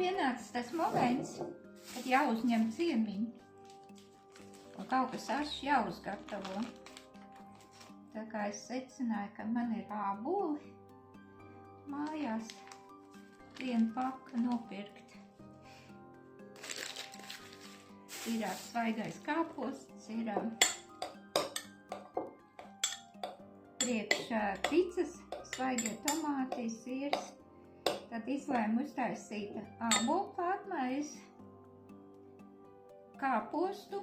pienācis tas moments, kad jāuzņem ciemiņi. Un kaut kas ašs jāuzgatavo. Tā kā es secināju, ka man ir āboli mājās, vienu paku nopirkt. Ir svaigais kāposts, ir priekš picas, svaigie tomāti, sirs. Tad izlēmu uztaisīt ābolu pārmaizi, kāpostu,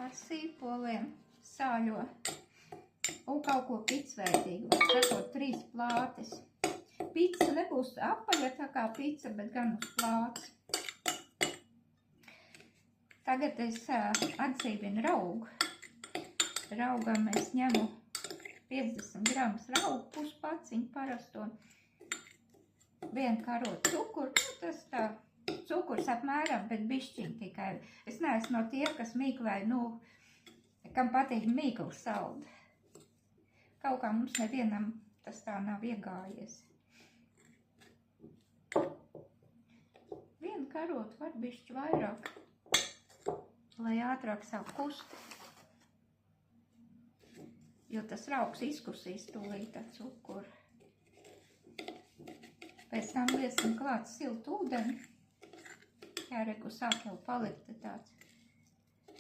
ar sīpoliem, sāļo un kaut ko picveidīgu. Sakot, 3 plātes. Pica nebūs apaļa tā kā pica, bet gan uz plātes. Tagad es atdzīvinu raugu. Raugam es ņemu 50 gramus raugu, puspaciņu parasto, 1 karotu cukuru, tas tā, cukurs apmēram, bet bišķiņ tikai. Es neesmu no tie, kas mīklē, kam patīk mīklu saldi. Kaut kā mums nevienam tas tā nav iegājies. 1 karotu var bišķi vairāk, lai ātrāk sāk kust. Jo tas raugs izkusīs tūlīt ar cukuru. Pēc tam liesim klāt siltu ūdeni. Jā, reku sāk jau palikt tāds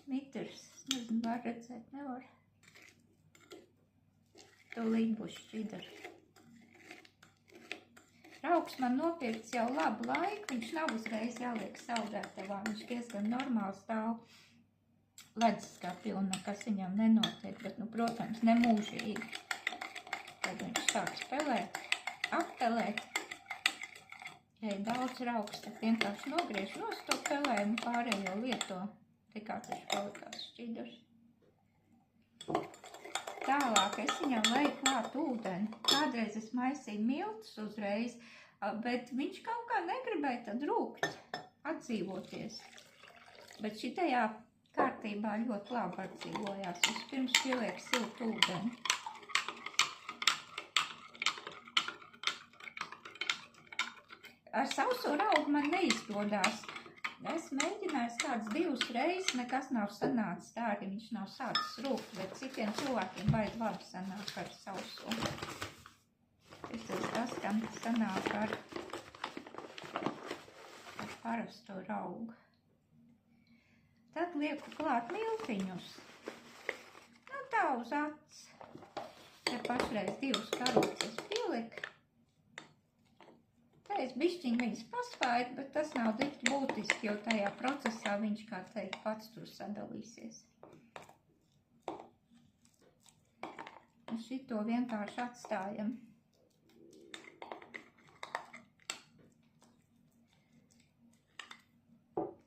mitrs. Nezinu, var redzēt, nevar. Tūlīt būs šķidrs. Raugs man nopirkts jau labu laiku. Viņš nav uzreiz jāliek saldētavā. Viņš diezgan normāli stāv leduskapī un nekas viņam nenotiek, bet, protams, nemūžīgi. Tad viņš sāk spēlēt, apelēt. Ja ir daudz raugs, tad vienkārši nogriež nost to pelējumu, pārējo lieto. Tikā taču palikās šķidrs. Tālāk es viņam leju klāt ūdeni. Kādreiz es maisīju miltus uzreiz, bet viņš kaut kā negribēja tad rūkt, atdzīvoties. Bet šitajā kārtībā ļoti labi atdzīvojās. Vispirms pieliek siltu ūdeni. Ar sauso raugu man neizdodas. Es mēģināju kāds 2 reizes, nekas nav sanācis tā, arī viņš nav sācis rūkt, bet citiem cilvēkiem baigi labi sanāk ar sauso. Tas, kam sanāk ar parasto raugu. Tad lieku klāt miltiņus. Tā uz acis. Ja pašreiz 2 karotes es pieliku. Tā es bišķiņ viņas pasvaidu, bet tas nav tik būtiski, jo tajā procesā viņš, kā teikt, pats tur sadalīsies. Un šito vienkārši atstājam.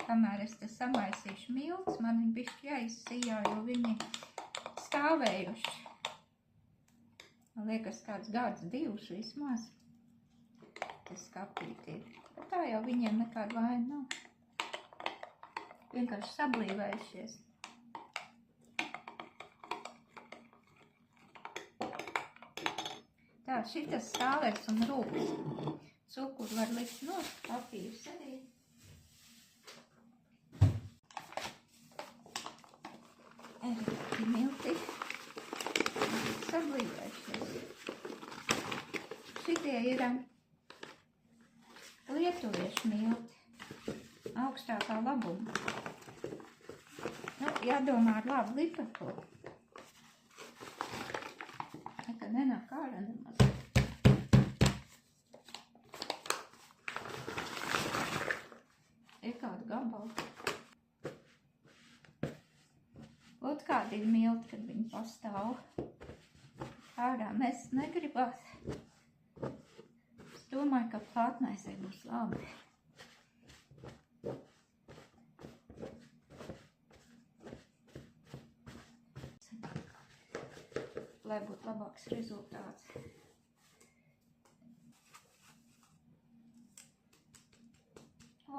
Kamēr es te samaisīšu miltus, man viņi bišķi jāizsījā, jo viņi stāvējuši. Man liekas, kāds gads 2 vismaz. Tas kapīt ir. Bet tā jau viņiem nekāda vaina nav. Vienkārši sablīvējušies. Tā, šitas stāvēs un rūks. Cukuru var likt nost, papīrs arī. Arī milti sablīvējušies. Šitie ir lietuviešu milti, augstākā labuma. Jādomā ar labu lipatopu. Nekad nenāk ārā nemaz. Ir kāda gabala. Ot kādi ir milti, kad viņi pastāv. Ārā mēs negribās. Es domāju, ka plātnaisai būs labi. Lai būtu labāks rezultāts.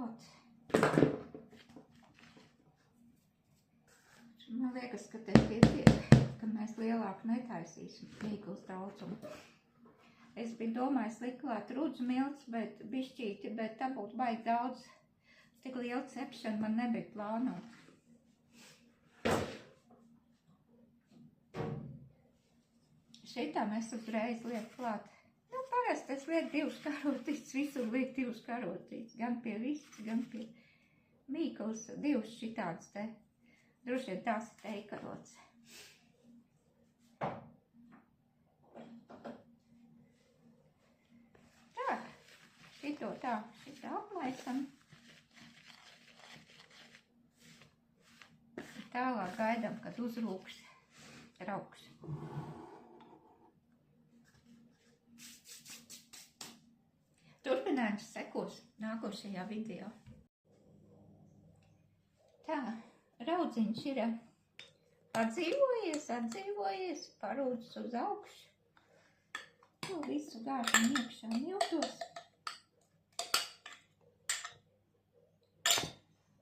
Ot. Man liekas, ka te pietiek, ka mēs lielāku netaisīsim mīklas daudzumu. Es biju domājis likt klāt rudzu milts, bet bišķīti, bet tā būtu baigi daudz. Tik liela cepšana man nebija plānota. Šitā mēs uzreiz liek klāt. Nu, parasti es lieku 2 karotītes, visur liek 2 karotītes. Gan pie vists, gan pie mīklas, 2 šitādas te. Droši vien tās ir teikarots. Tā, šito aplaisam. Tālāk gaidām, kad uzrūks raugs. Turpinājums sekos nākošajā video. Tā, raudziņš ir atdzīvojies, parūdis uz augšu. To visu gāžam iekšā miltos.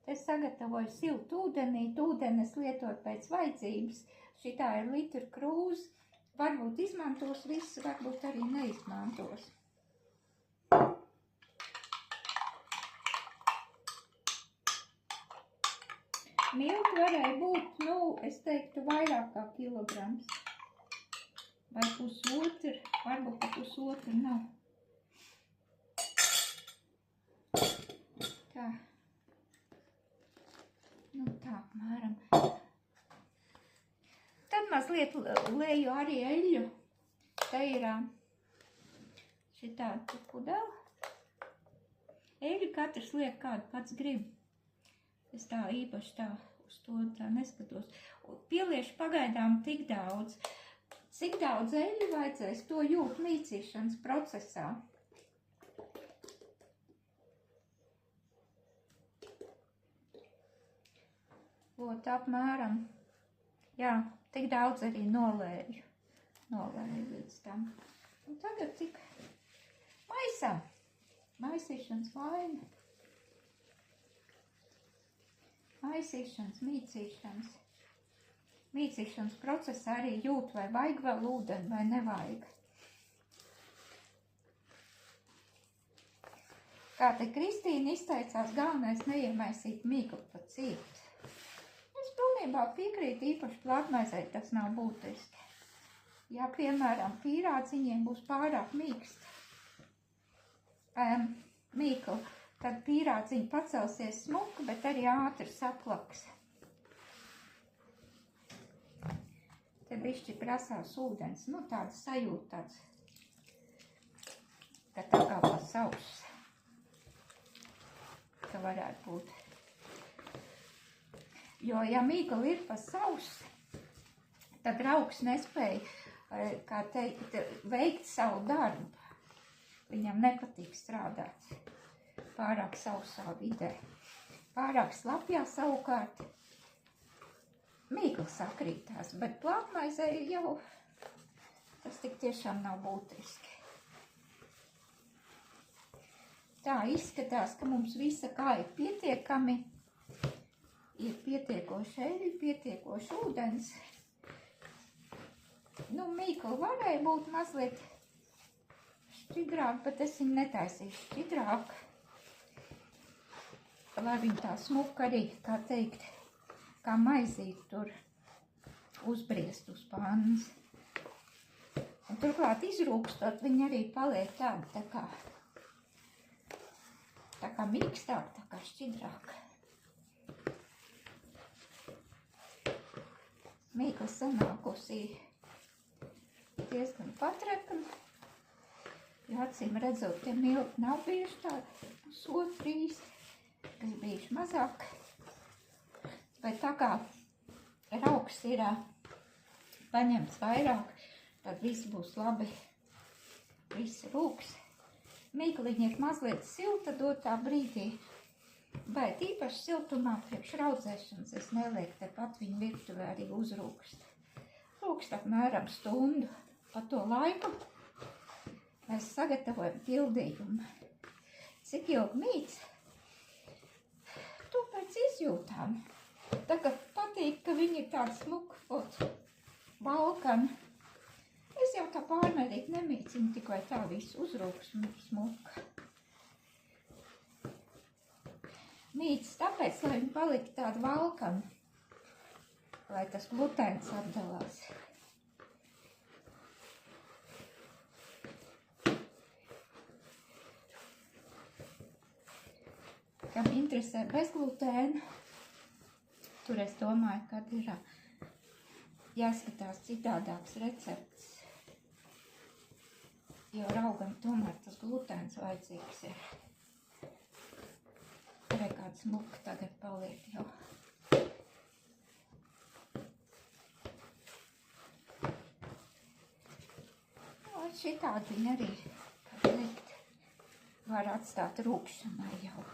Te sagatavoju siltu ūdenīt, ūdenes lietot pēc vajadzības. Šitā ir litru krūze. Varbūt izmantos visu, varbūt arī neizmantos. Milti varēja būt, nu, es teiktu, vairāk kā kilograms. Vai pusotru, varbūt pa pusotru nav. Tā. Nu, tā, apmēram. Tad mazliet leju arī eļļu. Te ir šitāda pudela. Eļļu katrs liek kādu pats grib. Es tā īpaši tā uz to tā neskatos. Pieliešu pagaidām tik daudz. Cik daudz eļļu vajadzēs, to jūt mīcīšanas procesā. Ot, apmēram. Jā, tik daudz arī nolēju. Nolēju līdz tam. Un tagad tik maisām. Maisīšanas vaina. Maisīšanas, mīcīšanas. Mīcīšanas procesā arī jūt, vai vajag vēl ūdeni, vai nevajag. Kā te Kristīna izteicās, galvenais neiemaisīt mīklu pa ciet. Es pilnībā piekrītu, īpaši plātmaizei tas nav būtiski. Ja, piemēram, pīrādziņiem būs pārāk mīkla, tad pīrādziņi pacelsies smuka, bet arī ātri saplaks. Te bišķi prasās ūdens. Nu, tāds sajūta tāds, ka tā kā pa sauss. Ka varētu būt. Jo, ja mīkla ir pa sauss, tad raugs nespēja, kā teikt, veikt savu darbu. Viņam nepatīk strādāt. Pārāk sausā vidē. Pārāk slapjā savukārt mīkla sakrītās, bet plātmaizei jau tas tik tiešām nav būtiski. Tā izskatās, ka mums visa kā ir pietiekami, ir pietiekoši eļļa, pietiekoši ūdens. Nu, mīkla varēja būt mazliet šķidrāk, bet es viņu netaisīšu šķidrāk. Lai viņa tā smuka arī, kā teikt, kā maizīt tur uzbriest uz pannas. Un turklāt izrūkstot, viņa arī paliek tāda tā kā mīkstāk, tā kā šķidrāk. Mīkla sanākusī diezgan patrekna. Jo acīm redzot, tie milti nav bijuši tādi pusotrīs. Kas bijuši mazāk, bet tā kā raugs ir paņemts vairāk, tad viss būs labi, viss rūks. Mīkliņa ir mazliet silta dotā brīdī, bet īpaši siltumā priekš raudzēšanas es nelieku, tepat viņa virtuvē arī uzrūkst. Rūkst apmēram stundu. Pa to laiku mēs sagatavojam pildījumu. Cik ilgi mīc? To pēc izjūtām. Tagad patīk, ka viņi ir tādi smuki, balkani. Es jau tā pārmērīgi nemīlu. jāiznīcina, tikai tā viss uzrūks un smuka. Mīts tāpēc, lai viņi palika tādu valkami, lai tas glutēns atdalās. Kam interesē bezglutēnu, tur es domāju, kad ir jāskatās citādāks recepts, jo raugam tomēr tas glutēns vajadzīgs ir. Arī kāds smuka tagad paliek jau. Un šitādi viņi arī, kad likt, var atstāt rūkšanai jau.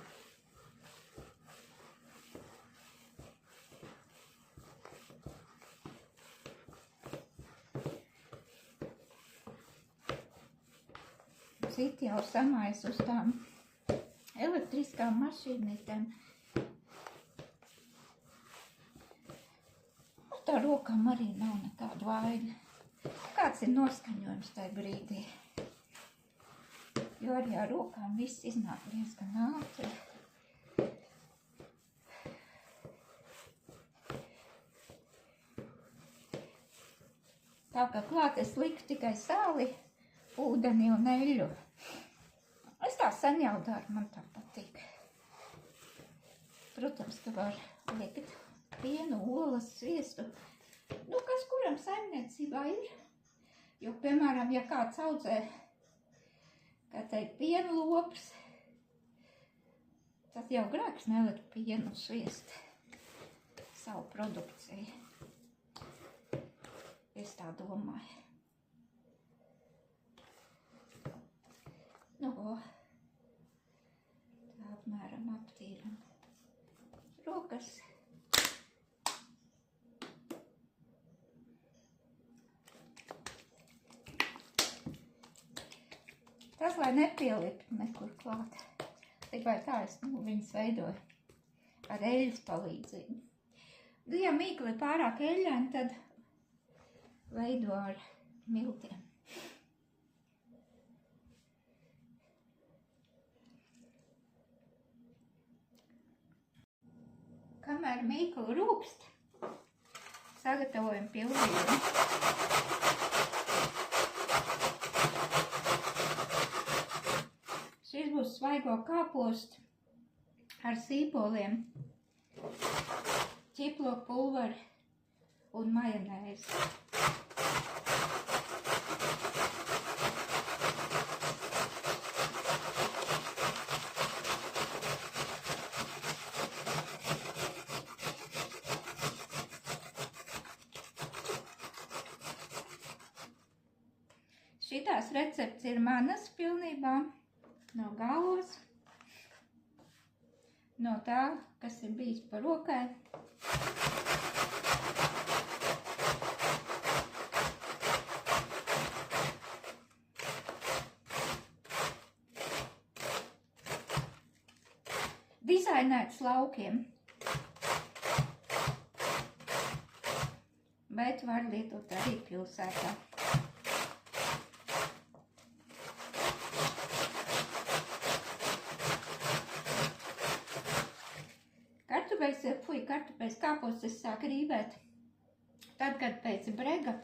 Citi jau samais uz tām elektriskām mašīnītēm. Un tā rokām arī nav nekāda vaina. Kāds ir noskaņojums tajā brīdī? Jo arī ar rokām viss iznāk diezgan ātri. Tā kā klāt es liku tikai sāli, ūdeni un eļļu. Es tā sen jau daru, man tā patīk. Protams, ka var likt pienu, olas, sviestu. Nu, kas kuram saimniecībā ir. Jo, piemēram, ja kāds audzē, kā teikt, pienu lops, tad jau grēks nelikt pienu un sviestu savu produkciju. Es tā domāju. Nu, tā apmēram aptīram rokas. Tas, lai nepielikt nekur klāt. Tikai tā es viņas veidoju ar eļļas palīdzību. Ja mīkli pārāk eļļaini, tad veido ar miltiem. Kamēr mīkli rūkst, sagatavojam pildījumu. Šis būs svaigo kāpostu ar sīpoliem, ķiploku pulveri un majonēzi. Šitās recepts ir manas pilnībā no galvas, no tā, kas ir bijis par rokai. Dizainēts laukiem, bet var lietot arī pilsētā. Kartupeļs kāposts es sāku rīvēt. Tad, kad pēc brega,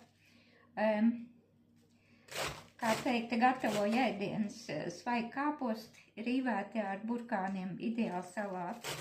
kā teikt, gatavoju ēdienas svaigi kāposti, rīvēti ar burkāniem, ideāli salāti.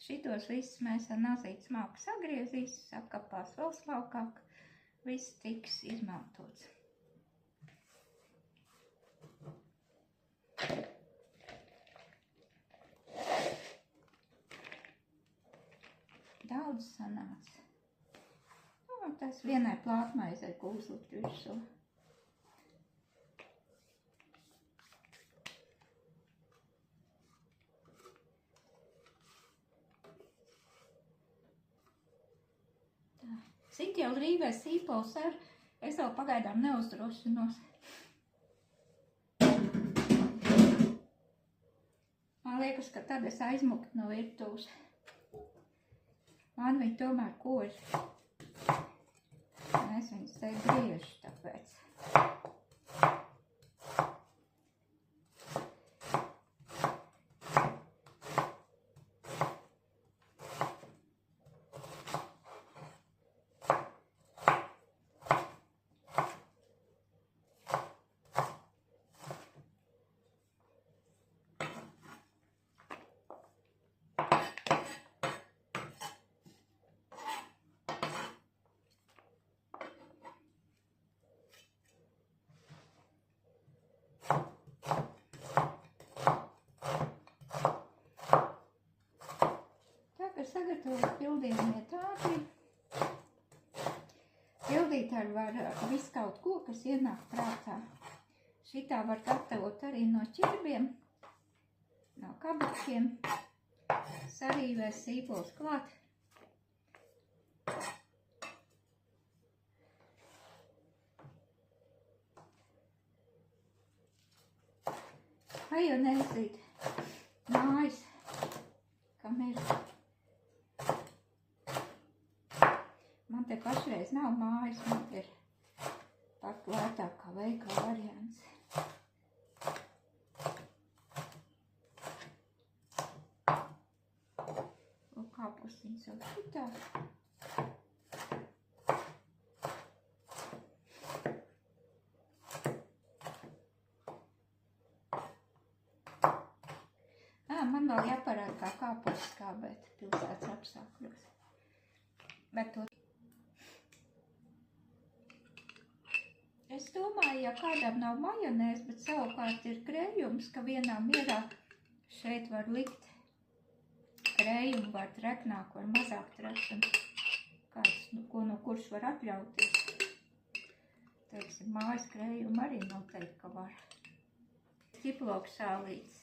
Šitos visus mēs ar nazīti smalki sagriezīs, apkapās vēl smalkāk, viss tiks izmantots. Daudz sanāca. Nu, tas vienai plātmaizei uzlikt virsū. Sinķēl rīvē sīpols ar, es vēl pagaidām neuzdrošinos. Man liekas, ka tad es aizmukt no virtuves. Man viņi tomēr kož. Es viņus te griežu tāpēc. Sagatavot pildījumiet ātri. Pildīt var visu kaut ko, kas ienāk prātā. Šitā var gatavot arī no ķirbiem, no kabačiem. Sarīvēs sīpols klāt. Majonēzīt mājas, kam ir. Man te pašreiz nav mājas, man ir pat lētāk kā veikala variants. Un kāpusiņas jau šitā. Man vēl jāparāda, kā kāpus skābēt pilsētas apstākļos. Bet to es domāju, ja kādam nav majonēs, bet savukārt ir krējums, ka vienā mierā šeit var likt krējumu, var treknāk, var mazāk trešam. Kāds, no kurš var atļauties. Teiksim, mājas krējumu arī noteikti, ka var. Ķiploku sālīts.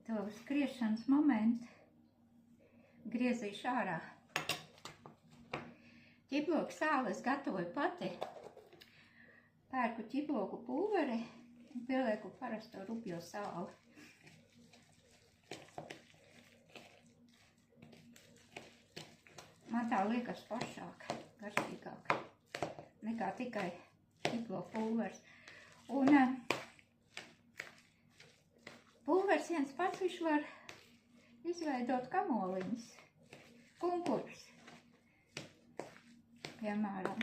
To skriešanas momentu griezīšu ārā. Ķiploku sāli es gatavoju pati. Pērku ķiploku pulveri un pielieku parasto rupjo sāli. Man tā liekas pašāk, garšīgāk nekā tikai ķiploku pulvers. Un pulvers viens pats viņš var izveidot kamoliņas, kunkurus. Piemēram,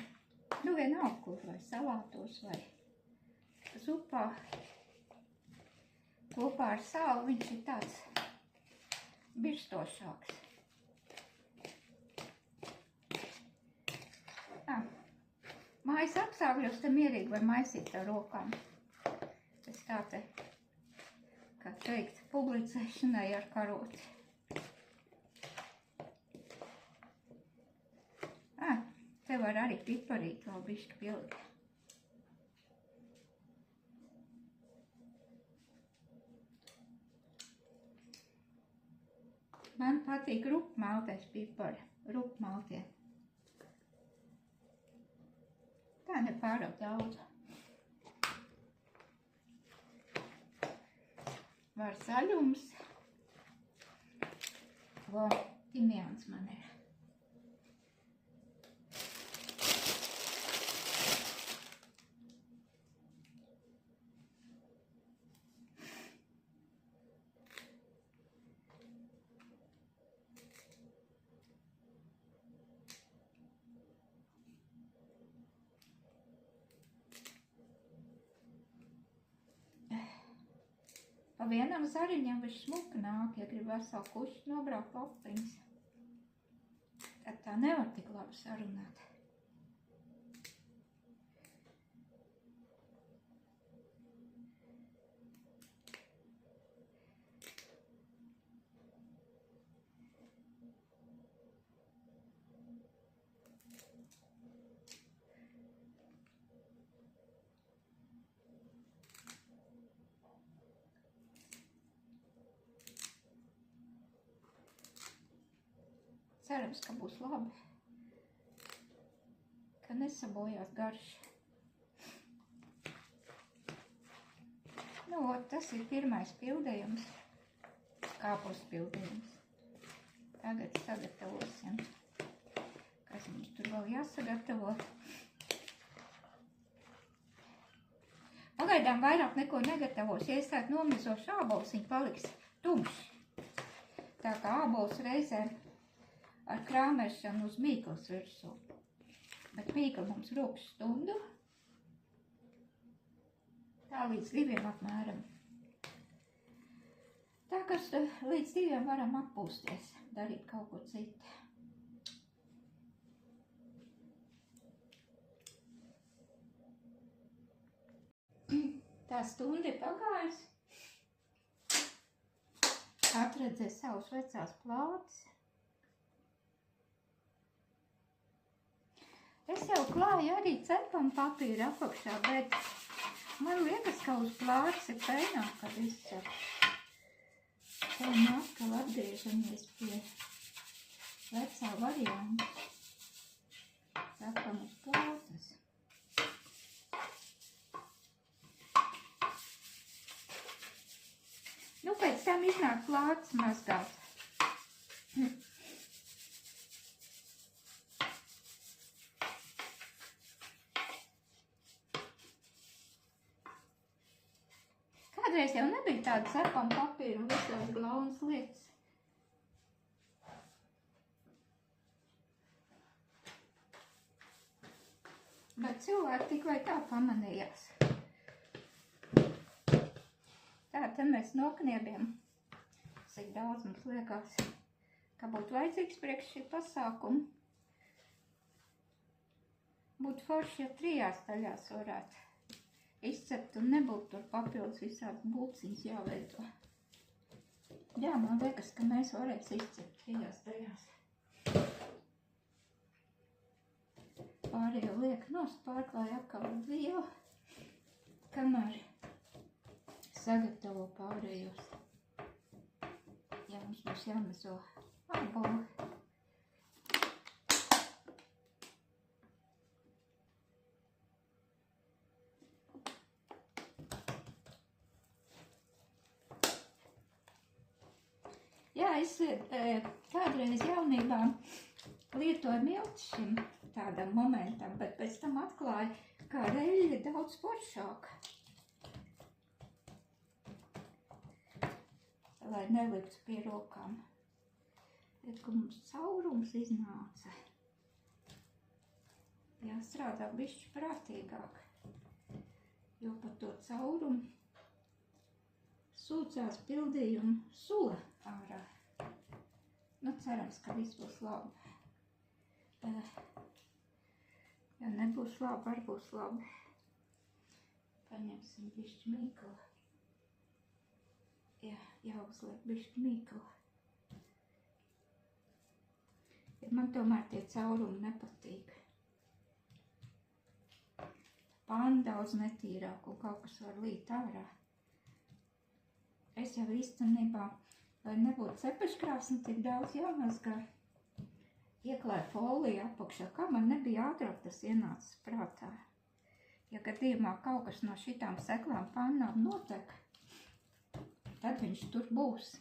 vienalga kur, vai salātos, vai zupā. Kopā ar sāli viņš ir tāds birstošāks. Mājas apstākļos te mierīgi var maisīt ar rokām. Es tā te, kā teikt, publicēšanai ar karoti. Te var arī piparīt vēl bišķi pielikt. Man patīk rupmaltais pipari, rupmaltie. Tā nepārāk daudz. Var zaļums. Timjāns man ir. Pa vienam zariņam viņš smuka nāk, ja grib veselu kušķi nobraukt lapiņas. Tad tā nevar tik labi sarunāt. Cerams, ka būs labi. ka nesabojās garša. Nu, tas ir pirmais pildījums, kāpos pildījums. Tagad sagatavosim, kas mums tur vēl jāsagatavo. Pagaidām vairāk neko negatavos, ja es tādu nomizošu ābols, viņi paliks tumši. Tā kā ābols reizēm ar krāmēšanu uz mīklas virsū. Bet mīkla mums rūp stundu. Tā līdz 2 apmēram. Tā kā līdz 2 varam atpūsties, darīt kaut ko citu. Tā stunda ir pagājusi. Atredzē savus vecās plātes. Es jau klāju arī cepam papīru apakšā, bet man liekas, ka uz plātes ir pēnāk, kad izcep. Tā atkal atgriežamies pie vecā varianta. Cepam uz plātes. Nu, pēc tam iznāk plātes mazgāt. Kādreiz jau nebija tāda cepama papīra un visās glaunas lietas. Bet cilvēki tik vai tā pamanījās. Tā, te mēs nokniebjam, cik daudz mums liekas, ka būtu vajadzīgs priekš šī pasākuma. Būtu forši, ja 3 daļās varētu izcept un nebūtu tur papildus visādas bulciņas jāveido. Jā, man liekas, ka mēs varēs izcept 3 daļās. Pārējo liek nost, pārklāja atkal ar vielu, kamēr sagatavo pārējos. Jā, mums būs jāmezo āboli. Jā, es kādreiz jaunībā lietoju milti šim tādam momentam, bet pēc tam atklāju, kā reļļi ir daudz foršāka. Lai neliktu pie rokām. Redz, ka mums caurums iznāca. Jāstrādā bišķi prātīgāk, jo par to caurumu sūcās pildījumu sula ārā. Nu, cerams, ka viss būs labi. Ja nebūs labi, var būs labi. Paņemsim bišķi mīklu. Jā, jāuzliek bišķi mīklu. Ja man tomēr tie caurumi nepatīk. Pāni daudz netīrāk un kaut kas var līt ārā. Es jau īstenībā, lai nebūtu cepeškrāsni, tik daudz jāmazgā. Ieklāju foliju apakšā, kā man nebija ātrāk tas ienācis prātā. Ja gadījumā kaut kas no šitām seklām pannām notek, tad viņš tur būs.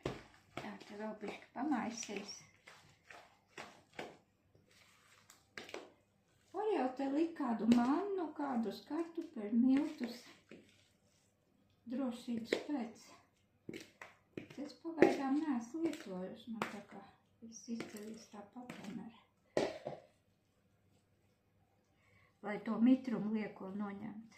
Jā, te vēl bišķi pamaisīs. Var jau te likt kādu mannu, kādus kartupeļu miltus. Drošības pēc. Es pagaidām neesmu lietojuši, man tā kā viss izceļas tāpat tomēr. Lai to mitrumu lieko noņemt.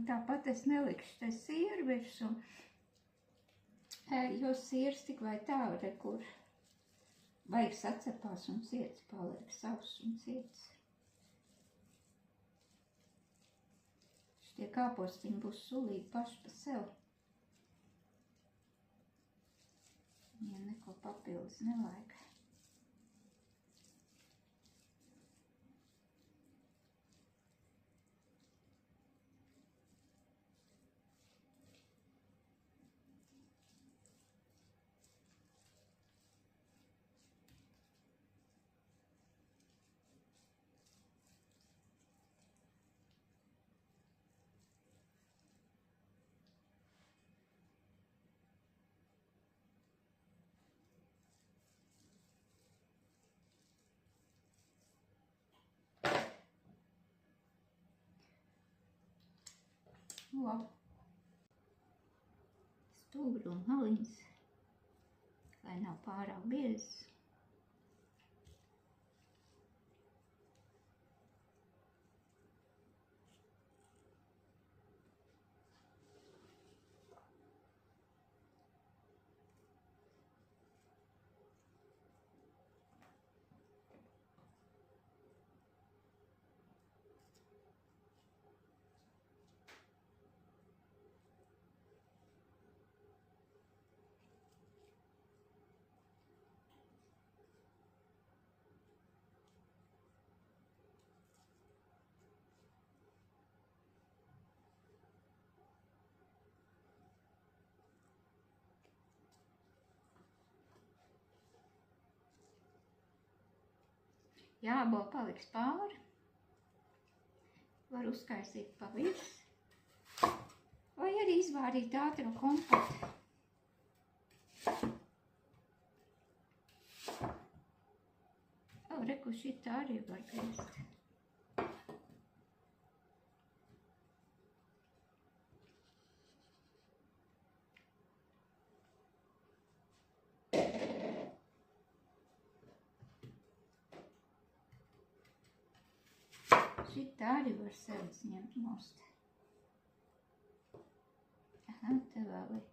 Tāpat es nelikšu te sieru virsū, jo sieras tik vai tā, kur vajag sacepās un ciets paliek, savs un ciets. Šitie kāpostiņi būs sulīgi paši pa sev. Viņiem neko papildus nevajag. Labi. Stūri un maliņas, lai nav pārāk biezas. Ja ābolu paliks pāri, var uzkaisīt pa visu, vai arī izvārīt ātro kompotu. Reku, šitā arī var griezt. Šitā arī var sevis ņemt nost. Aha, te vēl ir.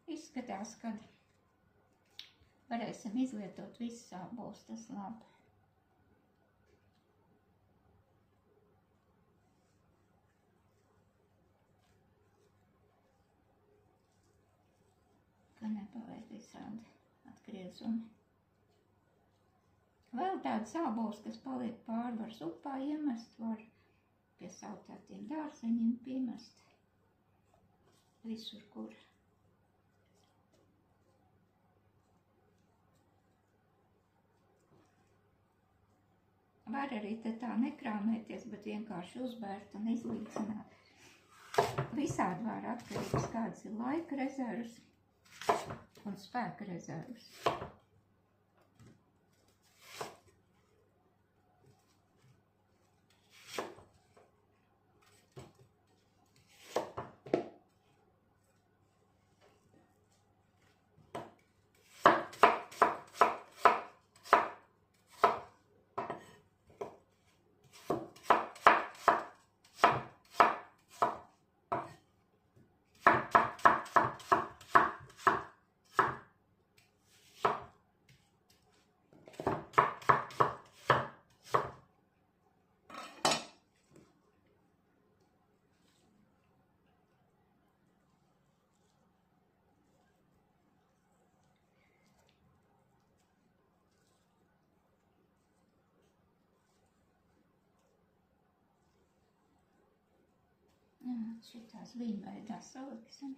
Izskatās, ka varēsim izlietot visus ābolus, tas labi. Ka nepaliek visādi atgriezumi. Vēl tādas ābolus, kas paliek pāri, var supā iemest, var pie sautētiem dārzeņiem piemest. Visur, kur. Var arī te tā nekrāmēties, bet vienkārši uzbērt un izlīdzināt. Visādi var atkarīgs, kāds ir laika rezervs un spēka rezervs. Šitās vīnveidā saliksim.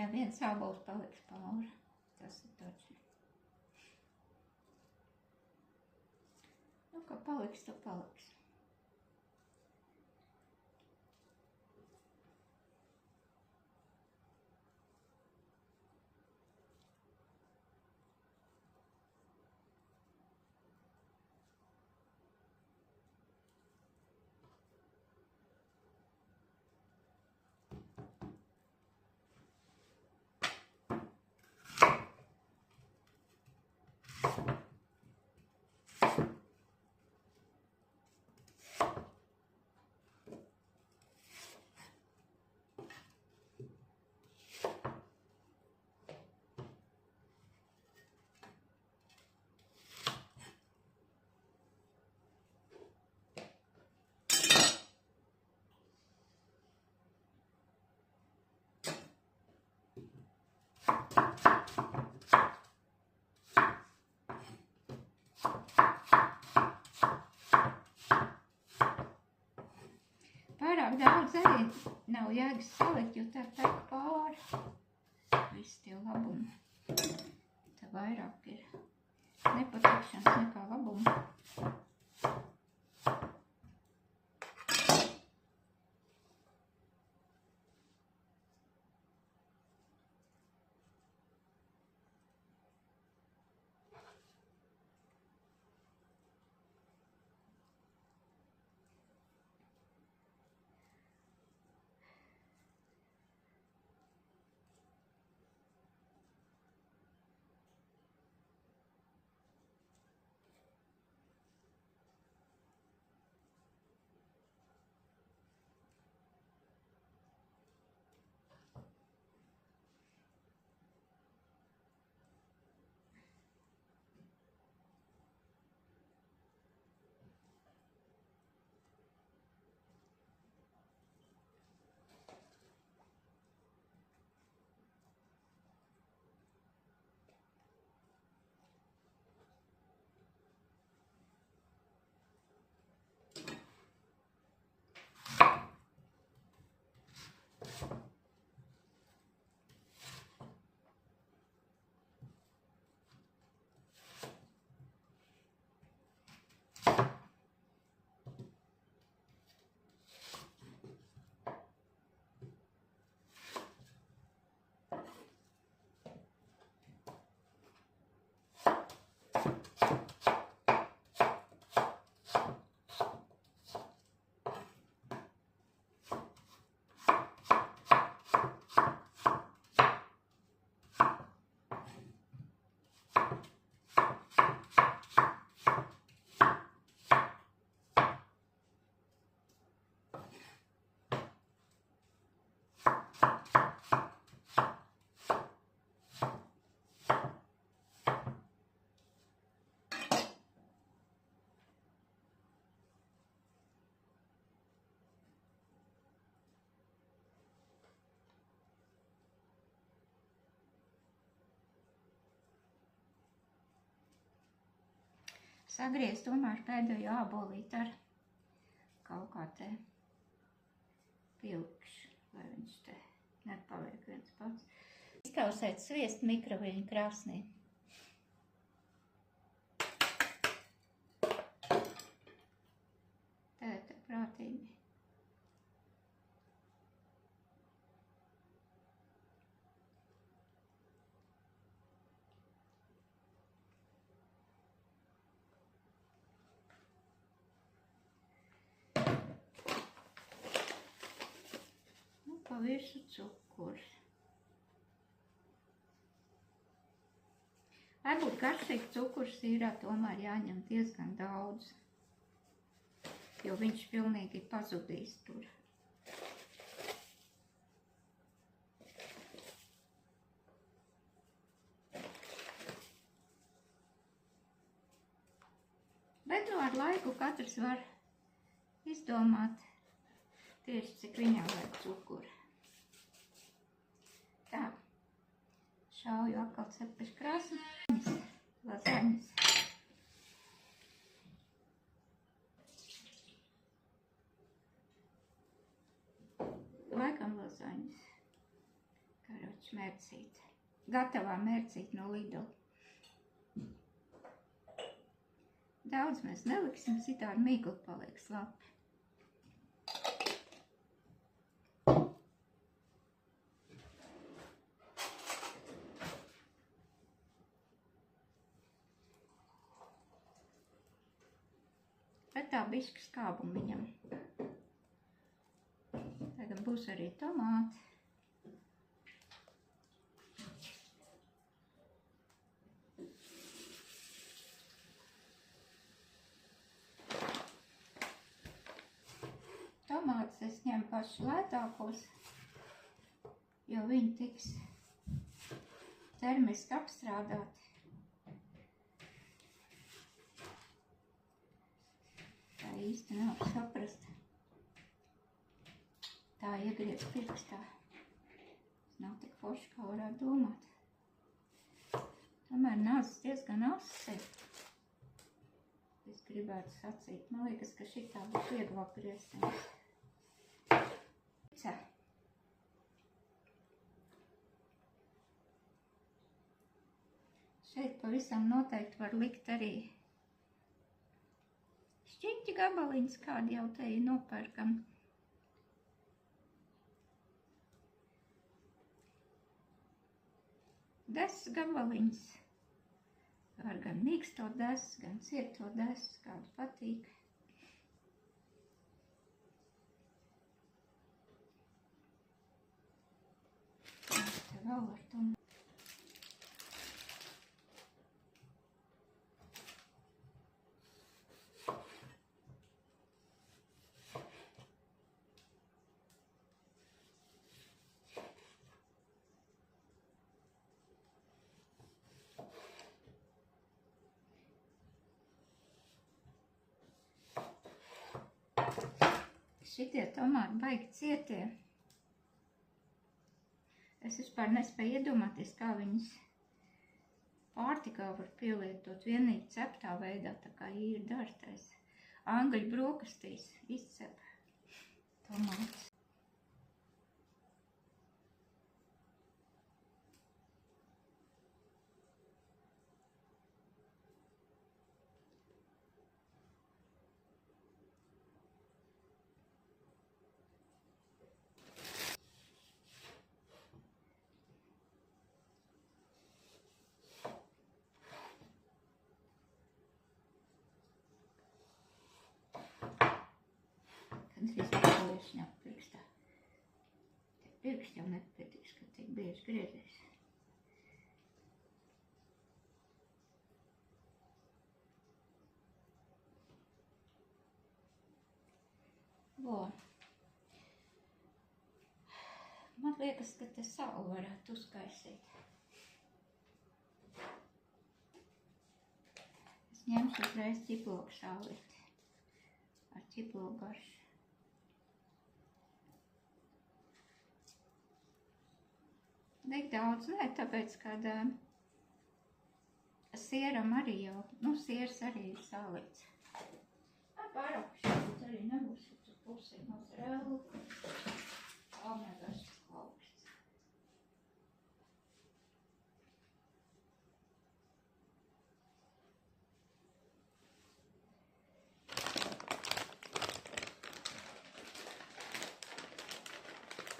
Jā, viens ābols paliks pāri. Tas ir taču. Nu, ka paliks, tad paliks. Pārāk daudz arī nav jēgas salikt, jo tā tek pāri. Visi tie labumi. Tā vairāk ir nepatikšanas nekā labumi. Sagriez tomēr pēdējo ābolīti ar kaut kā te pilkšu, lai viņš te nepaliek viens pats. Izkausēt sviestu mikroviļņu krāsnī. Tā ir prātīgi. Pa visu cukurs. Lai būtu garšīgi cukurs sīrā, tomēr jāņem diezgan daudz, jo viņš pilnīgi pazudīs tur. Bet nu ar laiku katrs var izdomāt tieši cik viņam vajag cukuru. Tā, šauju atkal cepešu krāsnes, lazaņas. Laikam lazaņas, Karoči mērcīt. Gatavā mērcīt no Lidl. Daudz mēs neliksim, citādi mīkli paliek slapi. Bet tā bišķi skābuma viņam. Tagad būs arī tomāti. Tomātus es ņemu paši lētākos, jo viņi tiks termiski apstrādāti. Tā īsti nav saprast. Tā iegriez pirkstā. Tas nav tik forši, kā varētu domāt. Tomēr nāzes diezgan asi. Es gribētu sacīt. Man liekas, ka šitā būs vieglāk griezties. Šeit pavisam noteikti var likt arī šķiņķi gabaliņas, kādi jau te ir nopērkam. Desas gabaliņas. Var gan mīksto desu, gan cieto desu, kādu patīk. Te vēl ar to. Šitie tomāti baigi cietie. Es vispār nespēju iedomāties, kā viņus pārtikā var pielietot vienīgi ceptā veidā, tā kā īri dārtais. Angļu brokastīs izcep tomātus. Drīz palieši ņemt pirkstā. Pirksts jau nepatiks, ka tik bieži griezies. Vo. Man liekas, ka te salu varētu uzkaisīt. Es ņemšu uzreiz ķiploku sālīti ar ķiploku garšu. Tik daudz, nē, tāpēc, kad sieram arī jau, siers arī ir sālīts. Pārāk šeit arī nebūs, ja tu pusi mozzarella, almēgas augsts.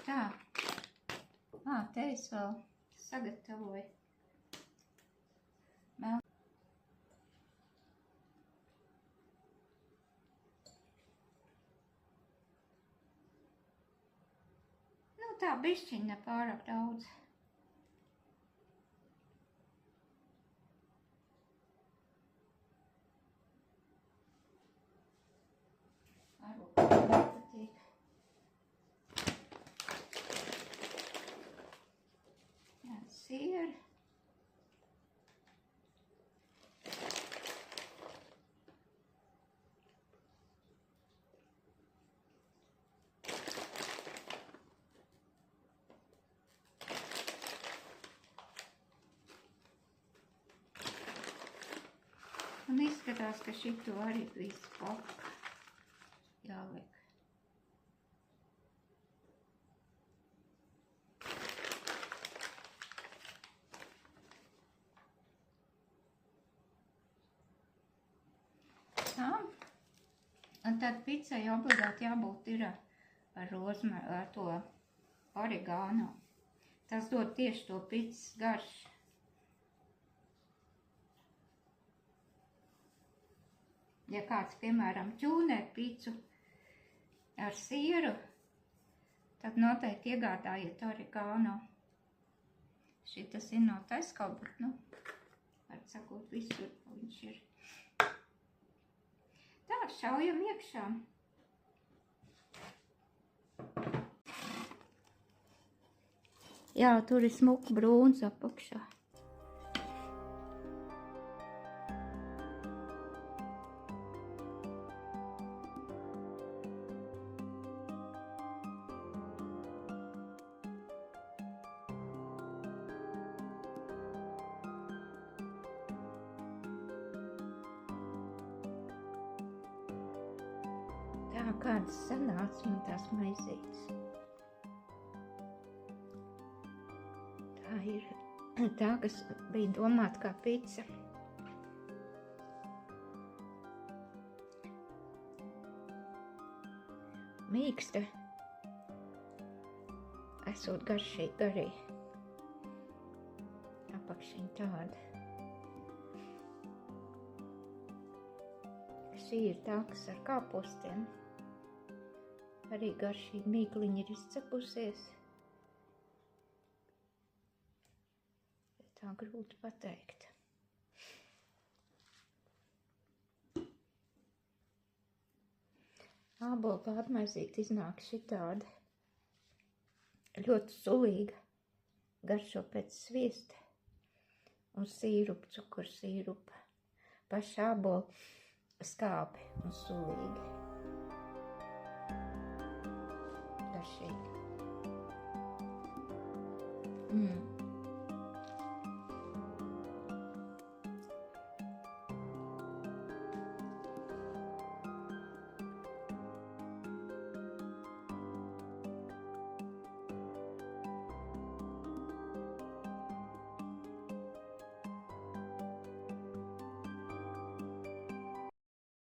Tā. Te es vēl sagatavoju melnu. Tā bišķiņ ne pārāk daudz. Varbūt nepatīk. Sieri. Un izskatās, ka šito arī visu paka jāliek. Un tad picai obligāti jābūt ir ar rozmaru, ar to oregano. Tas dod tieši to picas garšu. Ja kāds, piemēram, ķūnē picu ar sieru, tad noteikti iegādājiet oregano. Šitas ir no Tesco, bet, nu, var sakot, visur viņš ir. Tā, šaujam iekšā. Jā, tur ir smuka brūns apakšā. Tā kādas sanāca man tās maizītes. Tā ir tā, kas bija domāta kā pica. Mīksta, esot garšīgi arī. Apakšiņa tāda. Šī ir tā, kas ar kāpostiem. Arī garšīgi mīkliņi ir izcepusies. Tā grūti pateikt. Ābola pārmaizīte iznāk šitāda. Ļoti sulīga. Garšo pēc sviesta un sīrupa, cukursīrupa. Paša ābola skābi un sulīgi. Garšīgi.